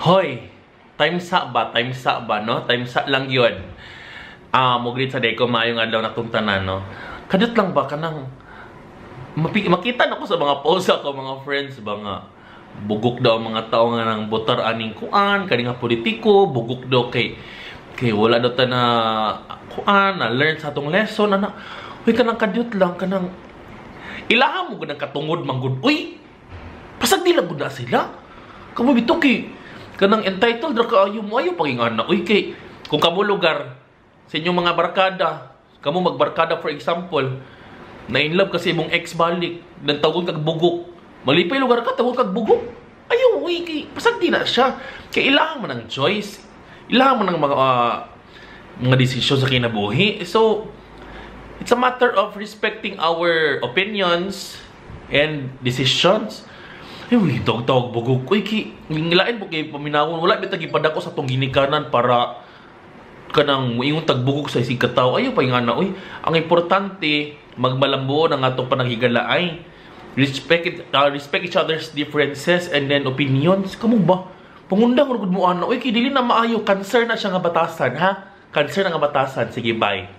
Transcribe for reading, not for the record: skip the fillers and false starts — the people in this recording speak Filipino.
Hoy, time sa ba? Time sa ba, no? Time sa lang yun. Muglit sa day ko, maayong adlaw na tungtanan, no? Kadot lang ba ka nang makita na ko sa mga post ako, mga friends ba nga bugok daw ang mga tao nga nang botar aning kuan, kani nga politiko, bugok daw kay wala daw ta na kuan, na learn sa atong lesson, ana. Uy, kanang kadot lang, kanang ilaha mo gud ang katungod manggod. Uy, pasag nila gud na sila. Kamo bito kay kanang entitled ra kaayo mo ayo pagingana. Uy, kay kung kamo lugar sa inyong mga barkada, kamo magbarkada for example, na in love kasi imong ex balik, nang tawag kag bugok. Malipay lugar ka, tawag kag bugok. Ayaw, uy, kay pasag di na siya. Kay ilang man ang choice. Ilang man ang mga desisyon sa kinabuhi. So, it's a matter of respecting our opinions and decisions. Ay, uy, tawag bugok. Uy, ngilain po kay paminawon. Wala bitag ipadako sa tong ginikanan para kanang muingon tagbugok sa isig kataw. Ayaw pa nga na, uy. Ang importante, magmalambo ang atong panagigalaay. Respect each other's differences and then opinions. Kamu ba? Pangundang rugod mo ana. Uy, kay dili na maayo. Cancer na siya nga batasan, ha? Cancer na nga batasan. Sige, bye.